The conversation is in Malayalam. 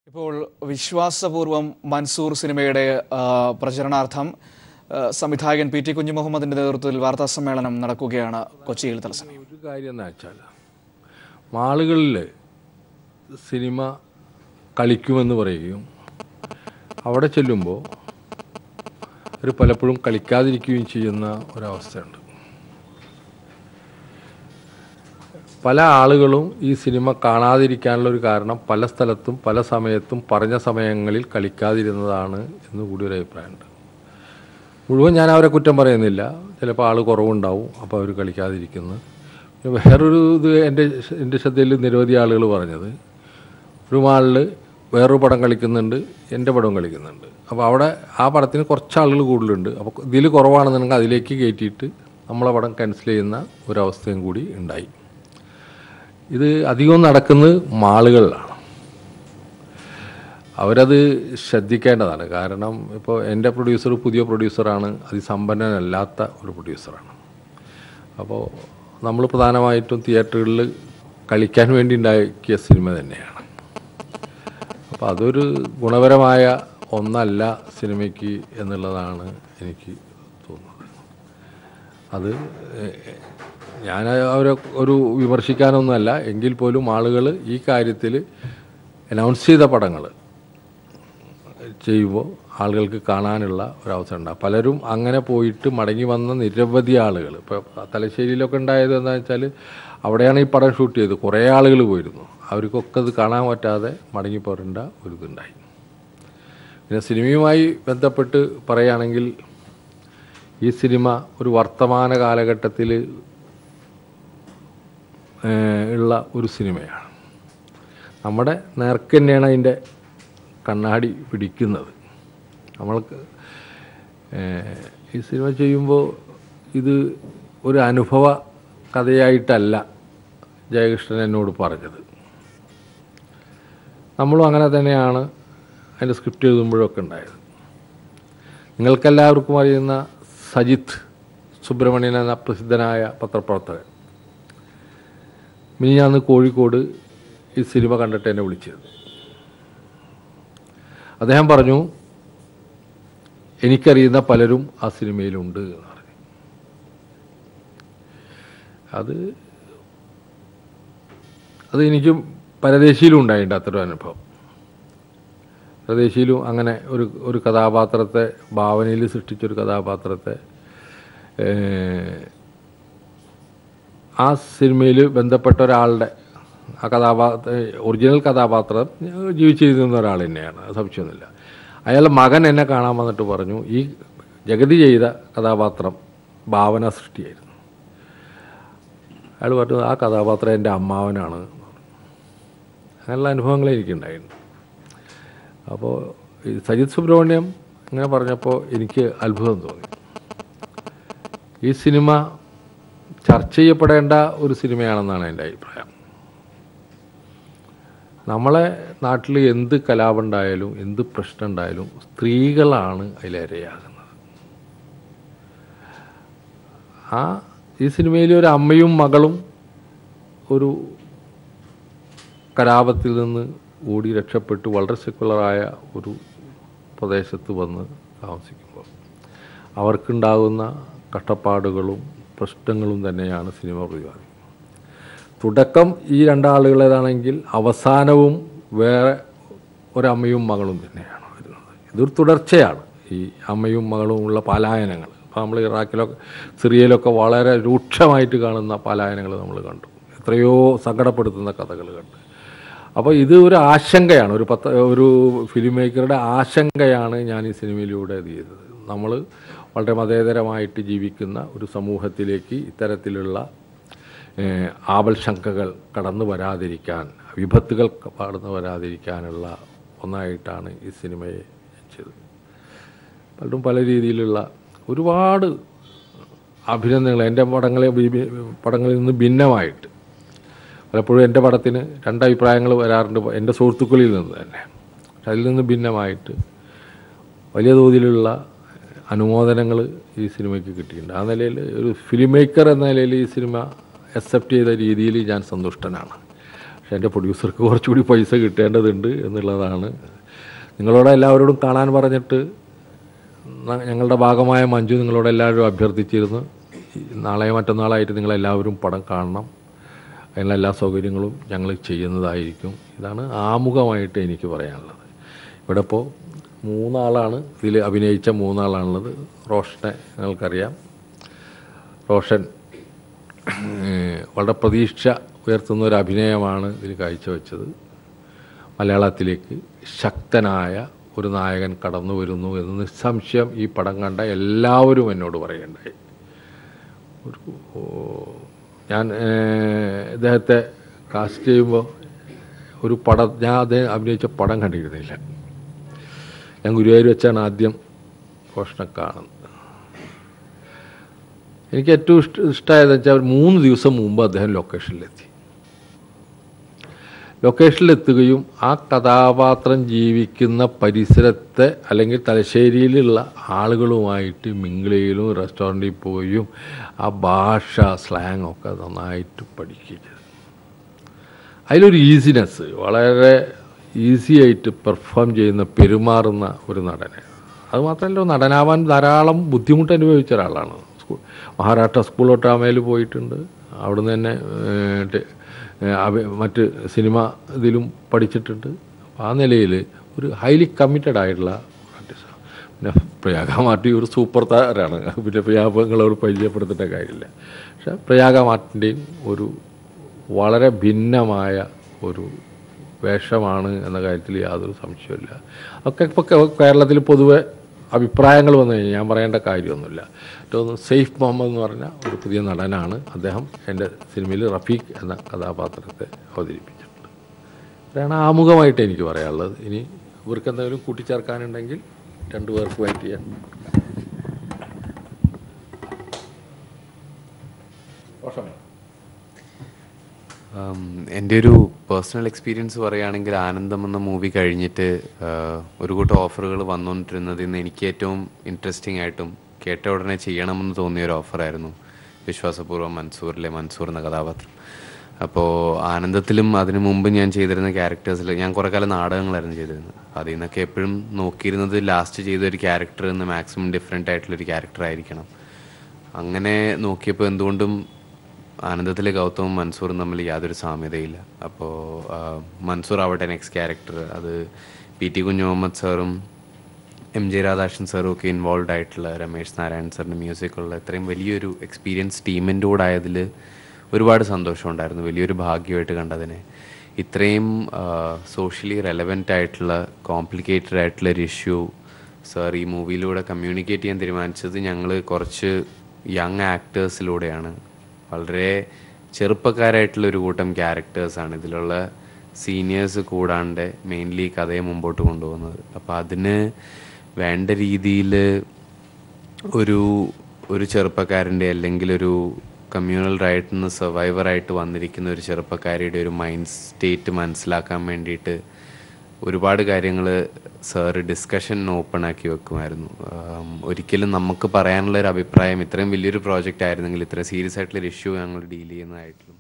ഇപ്പോൾ വിശ്വാസപൂർവ്വം മൻസൂർ സിനിമയുടെ പ്രചരണാർത്ഥം സംവിധായകൻ പി.ടി. കുഞ്ഞുമുഹമ്മദിന്റെ നേതൃത്വത്തിൽ വാർത്താ സമ്മേളനം നടക്കുകയാണ് കൊച്ചിയിൽ തത്സമയം. ഒരു കാര്യം എന്ന് വെച്ചാൽ മാളുകളിൽ സിനിമ കളിക്കുമെന്ന് പറയുകയും അവിടെ ചെല്ലുമ്പോൾ ഒരു പലപ്പോഴും കളിക്കാതിരിക്കുകയും ചെയ്യുന്ന ഒരവസ്ഥയുണ്ട്. പല ആളുകളും ഈ സിനിമ കാണാതിരിക്കാനുള്ളൊരു കാരണം പല സ്ഥലത്തും പല സമയത്തും പറഞ്ഞ സമയങ്ങളിൽ കളിക്കാതിരുന്നതാണ് എന്ന് കൂടി ഒരു അഭിപ്രായമുണ്ട്. മുഴുവൻ ഞാൻ അവരെ കുറ്റം പറയുന്നില്ല, ചിലപ്പോൾ ആൾ കുറവുണ്ടാവും, അപ്പോൾ അവർ കളിക്കാതിരിക്കുന്നു. വേറൊരു ഇത് എൻ്റെ ശ്രദ്ധയിൽ നിരവധി ആളുകൾ പറഞ്ഞത്, ഒരു മാളിൽ വേറൊരു പടം കളിക്കുന്നുണ്ട്, എൻ്റെ പടവും കളിക്കുന്നുണ്ട്. അപ്പോൾ അവിടെ ആ പടത്തിന് കുറച്ച് ആളുകൾ കൂടുതലുണ്ട്, അപ്പോൾ ഇതിൽ കുറവാണെന്നുണ്ടെങ്കിൽ അതിലേക്ക് കയറ്റിയിട്ട് നമ്മളെ പടം ക്യാൻസൽ ചെയ്യുന്ന ഒരവസ്ഥയും കൂടി ഉണ്ടായി. ഇത് അധികവും നടക്കുന്നത് മാളുകളിലാണ്. അവരത് ശ്രദ്ധിക്കേണ്ടതാണ്. കാരണം ഇപ്പോൾ എൻ്റെ പ്രൊഡ്യൂസർ പുതിയ പ്രൊഡ്യൂസറാണ്, അതിസമ്പന്നനല്ലാത്ത ഒരു പ്രൊഡ്യൂസറാണ്. അപ്പോൾ നമ്മൾ പ്രധാനമായിട്ടും തിയേറ്ററുകളിൽ കളിക്കാൻ വേണ്ടി ഉണ്ടാക്കിയ സിനിമ തന്നെയാണ്. അപ്പോൾ അതൊരു ഗുണപരമായ ഒന്നല്ല സിനിമയ്ക്ക് എന്നുള്ളതാണ് എനിക്ക് തോന്നുന്നത്. അത് ഞാൻ അവരെ ഒരു വിമർശിക്കാനൊന്നുമല്ല, എങ്കിൽ പോലും ആളുകൾ ഈ കാര്യത്തിൽ അനൗൺസ് ചെയ്ത പടങ്ങൾ ചെയ്യുമ്പോൾ ആളുകൾക്ക് കാണാനുള്ള ഒരവസരം ഉണ്ടാകും. പലരും അങ്ങനെ പോയിട്ട് മടങ്ങി വന്ന നിരവധി ആളുകൾ, ഇപ്പോൾ തലശ്ശേരിയിലൊക്കെ ഉണ്ടായത് എന്താണെന്ന് വെച്ചാൽ അവിടെയാണ് ഈ പടം ഷൂട്ട് ചെയ്തത്, കുറേ ആളുകൾ പോയിരുന്നു. അവർക്കൊക്കെ അത് കാണാൻ പറ്റാതെ മടങ്ങി പോരേണ്ട ഒരിതുണ്ടായി. പിന്നെ സിനിമയുമായി ബന്ധപ്പെട്ട് പറയുകയാണെങ്കിൽ ഈ സിനിമ ഒരു വർത്തമാന കാലഘട്ടത്തിൽ ഉള്ള ഒരു സിനിമയാണ്. നമ്മുടെ നേർക്ക് തന്നെയാണ് അതിൻ്റെ കണ്ണാടി പിടിക്കുന്നത്. നമ്മൾക്ക് ഈ സിനിമ ചെയ്യുമ്പോൾ ഇത് ഒരു അനുഭവ കഥയായിട്ടല്ല ജയകൃഷ്ണൻ എന്നോട് പറഞ്ഞത്. നമ്മളും അങ്ങനെ തന്നെയാണ് അതിൻ്റെ സ്ക്രിപ്റ്റ് എഴുതുമ്പോഴൊക്കെ ഉണ്ടായത്. നിങ്ങൾക്കെല്ലാവർക്കും അറിയുന്ന സജിത്ത് സുബ്രഹ്മണ്യൻ എന്ന പ്രസിദ്ധനായ പത്രപ്രവർത്തകൻ മിനിഞ്ഞാന്ന് കോഴിക്കോട് ഈ സിനിമ കണ്ടിട്ട് എന്നെ വിളിച്ചത്. അദ്ദേഹം പറഞ്ഞു, എനിക്കറിയുന്ന പലരും ആ സിനിമയിലുണ്ട് എന്ന് പറഞ്ഞു. അത് എനിക്കും പരദേശിയിലും ഉണ്ടായിട്ടുണ്ട് അത്തരം അനുഭവം. പരദേശിയിലും അങ്ങനെ ഒരു കഥാപാത്രത്തെ ഭാവനയിൽ സൃഷ്ടിച്ചൊരു കഥാപാത്രത്തെ ആ സിനിമയിൽ ബന്ധപ്പെട്ട ഒരാളുടെ ആ ഒറിജിനൽ കഥാപാത്രം ജീവിച്ചിരുന്ന ഒരാൾ തന്നെയാണ്, സംശയമൊന്നുമില്ല. അയാളുടെ മകൻ എന്നെ കാണാൻ വന്നിട്ട് പറഞ്ഞു, ഈ ജഗതി ചെയ്ത കഥാപാത്രം ഭാവന സൃഷ്ടിയായിരുന്നു. അയാൾ പറഞ്ഞു, ആ കഥാപാത്രം എൻ്റെ അമ്മാവനാണ്. അങ്ങനെയുള്ള അനുഭവങ്ങൾ എനിക്കുണ്ടായിരുന്നു. അപ്പോൾ ഈ സജിത് സുബ്രഹ്മണ്യം ഇങ്ങനെ പറഞ്ഞപ്പോൾ എനിക്ക് അത്ഭുതം തോന്നി. ഈ സിനിമ ചർച്ച ചെയ്യപ്പെടേണ്ട ഒരു സിനിമയാണെന്നാണ് എൻ്റെ അഭിപ്രായം. നമ്മളെ നാട്ടിൽ എന്ത് കലാപമുണ്ടായാലും എന്ത് പ്രശ്നം ഉണ്ടായാലും സ്ത്രീകളാണ് അതിലിരയാകുന്നത്. ഈ സിനിമയിൽ ഒരു അമ്മയും മകളും ഒരു കലാപത്തിൽ നിന്ന് ഓടി രക്ഷപ്പെട്ട് വളരെ സെക്കുലറായ ഒരു പ്രദേശത്ത് വന്ന് താമസിക്കുമ്പോൾ അവർക്കുണ്ടാകുന്ന കഷ്ടപ്പാടുകളും പ്രശ്നങ്ങളും തന്നെയാണ് സിനിമ പ്രതിപാദിക്കുന്നത്. തുടക്കം ഈ രണ്ടാളുകളേതാണെങ്കിൽ അവസാനവും വേറെ ഒരമ്മയും മകളും തന്നെയാണ് വരുന്നത്. ഇതൊരു തുടർച്ചയാണ്. ഈ അമ്മയും മകളും ഉള്ള പലായനങ്ങൾ, ഇപ്പോൾ നമ്മൾ ഇറാഖിലൊക്കെ സിറിയയിലൊക്കെ വളരെ രൂക്ഷമായിട്ട് കാണുന്ന പലായനങ്ങൾ നമ്മൾ കണ്ടു. എത്രയോ സങ്കടപ്പെടുത്തുന്ന കഥകൾ കണ്ടു. അപ്പോൾ ഇത് ഒരു ആശങ്കയാണ്, ഒരു ഫിലിം മേക്കറുടെ ആശങ്കയാണ് ഞാൻ ഈ സിനിമയിലൂടെ ഇത് ചെയ്തത്. നമ്മൾ വളരെ മതേതരമായിട്ട് ജീവിക്കുന്ന ഒരു സമൂഹത്തിലേക്ക് ഇത്തരത്തിലുള്ള ആപൽശങ്കകൾ കടന്നു വരാതിരിക്കാൻ, വിപത്തുകൾ കടന്നു വരാതിരിക്കാനുള്ള ഒന്നായിട്ടാണ് ഈ സിനിമയെ ചെയ്തത്. പലരും പല രീതിയിലുള്ള ഒരുപാട് അഭിനന്ദനങ്ങൾ എൻ്റെ പടങ്ങളിൽ നിന്ന് ഭിന്നമായിട്ട് പലപ്പോഴും എൻ്റെ പടത്തിന് രണ്ടഭിപ്രായങ്ങൾ വരാറുണ്ട് എൻ്റെ സുഹൃത്തുക്കളിൽ നിന്ന് തന്നെ. പക്ഷെ അതിൽ നിന്ന് ഭിന്നമായിട്ട് വലിയ തോതിലുള്ള അനുമോദനങ്ങൾ ഈ സിനിമയ്ക്ക് കിട്ടിയിട്ടുണ്ട്. ആ നിലയിൽ ഒരു ഫിലിം മേക്കർ എന്ന നിലയിൽ ഈ സിനിമ അക്സെപ്റ്റ് ചെയ്ത രീതിയിൽ ഞാൻ സന്തുഷ്ടനാണ്. പക്ഷെ എൻ്റെ പ്രൊഡ്യൂസർക്ക് കുറച്ചുകൂടി പൈസ കിട്ടേണ്ടതുണ്ട് എന്നുള്ളതാണ്. നിങ്ങളോട് എല്ലാവരോടും കാണാൻ പറഞ്ഞിട്ട് ഞങ്ങളുടെ ഭാഗമായ മഞ്ജു നിങ്ങളോട് എല്ലാവരും അഭ്യർത്ഥിച്ചിരുന്നു, നാളെയോ മറ്റന്നാളായിട്ട് നിങ്ങളെല്ലാവരും പടം കാണണം, അതിനുള്ള എല്ലാ സൗകര്യങ്ങളും ഞങ്ങൾ ചെയ്യുന്നതായിരിക്കും. ഇതാണ് ആമുഖമായിട്ട് എനിക്ക് പറയാനുള്ളത്. ഇവിടെ ഇപ്പോൾ 3 ആളാണ് ഇതിൽ അഭിനയിച്ച 3 ആളാണുള്ളത്. റോഷനെ നിങ്ങൾക്കറിയാം. റോഷൻ വളരെ പ്രതീക്ഷ ഉയർത്തുന്ന ഒരു അഭിനയമാണ് ഇതിൽ കാഴ്ചവെച്ചത്. മലയാളത്തിലേക്ക് ശക്തനായ ഒരു നായകൻ കടന്നു വരുന്നു എന്ന് നിസ്സംശയം ഈ പടം കണ്ട എല്ലാവരും എന്നോട് പറയുണ്ടായി. ഞാൻ ഇദ്ദേഹത്തെ കാസ്റ്റ് ചെയ്യുമ്പോൾ ഒരു പടം, ഞാൻ അദ്ദേഹം അഭിനയിച്ച പടം കണ്ടിരുന്നില്ല. ഞാൻ ഗുരുവായൂർ വെച്ചാണ് ആദ്യം റോഷനെ കാണുന്നത്. എനിക്ക് ഏറ്റവും ഇഷ്ടമായതെന്ന് വെച്ചാൽ 3 ദിവസം മുമ്പ് അദ്ദേഹം ലൊക്കേഷനിലെത്തി. ലൊക്കേഷനിലെത്തുകയും ആ കഥാപാത്രം ജീവിക്കുന്ന പരിസരത്തെ അല്ലെങ്കിൽ തലശ്ശേരിയിലുള്ള ആളുകളുമായിട്ട് മിങ്കിൾ ചെയ്യലും റെസ്റ്റോറൻറ്റിൽ പോയും ആ ഭാഷ സ്ലാങ് ഒക്കെ നന്നായിട്ട് പഠിക്കുക. അതിലൊരു ഈസിനെസ്, വളരെ ഈസി ആയിട്ട് പെർഫോം ചെയ്യുന്ന, പെരുമാറുന്ന ഒരു നടനെ. അതുമാത്രമല്ല, നടനാവാൻ ധാരാളം ബുദ്ധിമുട്ട് അനുഭവിച്ച ഒരാളാണ്. മഹാരാഷ്ട്ര സ്കൂൾ ഓഫ് ഡ്രാമയിൽ പോയിട്ടുണ്ട്. അവിടുന്ന് തന്നെ മറ്റ് സിനിമ ഇതിലും പഠിച്ചിട്ടുണ്ട്. ആ നിലയിൽ ഒരു ഹൈലി കമ്മിറ്റഡ് ആയിട്ടുള്ള ആർട്ടിസ്റ്റാണ്. പിന്നെ പ്രയാഗ മാർട്ടി ഒരു സൂപ്പർ താരമാണ്. പിന്നെ പ്രയാഗങ്ങളോട് പരിചയപ്പെടുത്തേണ്ട കാര്യമില്ല. പക്ഷേ പ്രയാഗ മാർട്ടിൻ്റെയും ഒരു വളരെ ഭിന്നമായ ഒരു വേഷമാണ് എന്ന കാര്യത്തിൽ യാതൊരു സംശയമില്ല. ഒക്കെ ഇപ്പോൾ കേരളത്തിൽ പൊതുവെ അഭിപ്രായങ്ങൾ വന്നു കഴിഞ്ഞാൽ ഞാൻ പറയേണ്ട കാര്യമൊന്നുമില്ല. ഏറ്റവും സെയ്ഫ് മുഹമ്മദ് എന്ന് പറഞ്ഞ ഒരു പുതിയ നടനാണ്. അദ്ദേഹം എൻ്റെ സിനിമയിൽ റഫീഖ് എന്ന കഥാപാത്രത്തെ അവതരിപ്പിച്ചിട്ടുണ്ട്. അതാണ് ആമുഖമായിട്ട് എനിക്ക് പറയാനുള്ളത്. ഇനി ഇവർക്ക് എന്തെങ്കിലും കൂട്ടിച്ചേർക്കാനുണ്ടെങ്കിൽ 2 പേർക്ക് വെയിറ്റ് ചെയ്യാം. എൻ്റെ ഒരു പേഴ്സണൽ എക്സ്പീരിയൻസ് പറയുകയാണെങ്കിൽ, ആനന്ദം എന്ന മൂവി കഴിഞ്ഞിട്ട് ഒരു കൂട്ടം ഓഫറുകൾ വന്നുകൊണ്ടിരുന്നതിൽ നിന്ന് എനിക്ക് ഏറ്റവും ഇൻട്രസ്റ്റിംഗ് ആയിട്ടും കേട്ട ഉടനെ ചെയ്യണമെന്ന് തോന്നിയ ഒരു ഓഫറായിരുന്നു വിശ്വാസപൂർവ്വം മൻസൂറിലെ മൻസൂർ എന്ന കഥാപാത്രം. അപ്പോൾ ആനന്ദത്തിലും അതിനു മുമ്പ് ഞാൻ ചെയ്തിരുന്ന ക്യാരക്ടേഴ്സിൽ ഞാൻ കുറേ കാലം നാടകങ്ങളായിരുന്നു ചെയ്തിരുന്നത്. അതിൽ നിന്നൊക്കെ എപ്പോഴും നോക്കിയിരുന്നത് ലാസ്റ്റ് ചെയ്തൊരു ക്യാരക്ടർ എന്ന് മാക്സിമം ഡിഫറെൻ്റ് ആയിട്ടുള്ളൊരു ക്യാരക്ടർ ആയിരിക്കണം. അങ്ങനെ നോക്കിയപ്പോൾ എന്തുകൊണ്ടും ആനന്ദത്തിലെ ഗൗതമും മൻസൂറും തമ്മിൽ യാതൊരു സാമ്യതയില്ല. അപ്പോൾ മൻസൂർ ആവട്ടെ നെക്സ്റ്റ് ക്യാരക്ടർ, അത് PT കുഞ്ഞുമുഹമ്മദ് സാറും MJ രാധാകൃഷ്ണൻ സാറും ഒക്കെ ഇൻവോൾവ് ആയിട്ടുള്ള, രമേശ് നാരായൺ സാറിൻ്റെ മ്യൂസിക്കുള്ള ഇത്രയും വലിയൊരു എക്സ്പീരിയൻസ് ടീമിൻ്റെ കൂടെ ആയതിൽ ഒരുപാട് സന്തോഷമുണ്ടായിരുന്നു. വലിയൊരു ഭാഗ്യമായിട്ട് കണ്ടതിനെ. ഇത്രയും സോഷ്യലി റെലവൻ്റ് ആയിട്ടുള്ള, കോംപ്ലിക്കേറ്റഡ് ആയിട്ടുള്ളൊരു ഇഷ്യൂ സാർ ഈ മൂവിയിലൂടെ കമ്മ്യൂണിക്കേറ്റ് ചെയ്യാൻ തീരുമാനിച്ചത് ഞങ്ങൾ കുറച്ച് യങ് ആക്ടേഴ്സിലൂടെയാണ്. വളരെ ചെറുപ്പക്കാരായിട്ടുള്ളൊരു കൂട്ടം ക്യാരക്ടേഴ്സാണ് ഇതിലുള്ള സീനിയേഴ്സ് കൂടാണ്ട് മെയിൻലി കഥയെ മുമ്പോട്ട് കൊണ്ടുപോകുന്നത്. അപ്പോൾ അതിന് വേണ്ട രീതിയിൽ ഒരു ചെറുപ്പക്കാരൻ്റെ അല്ലെങ്കിൽ ഒരു കമ്മ്യൂണൽ റൈറ്റിൽ നിന്ന് സർവൈവറായിട്ട് വന്നിരിക്കുന്ന ഒരു ചെറുപ്പക്കാരിയുടെ ഒരു മൈൻഡ് സ്റ്റേറ്റ് മനസ്സിലാക്കാൻ വേണ്ടിയിട്ട് ഒരുപാട് കാര്യങ്ങൾ സാറ് ഡിസ്കഷൻ ഓപ്പൺ ആക്കി വെക്കുമായിരുന്നു. ഒരിക്കലും നമുക്ക് പറയാനുള്ളൊരു അഭിപ്രായം, ഇത്രയും വലിയൊരു പ്രോജക്റ്റ് ആയിരുന്നെങ്കിൽ ഇത്ര സീരിയസ് ആയിട്ടുള്ളൊരു ഇഷ്യൂ ഞങ്ങൾ ഡീൽ ചെയ്യുന്നതായിട്ടും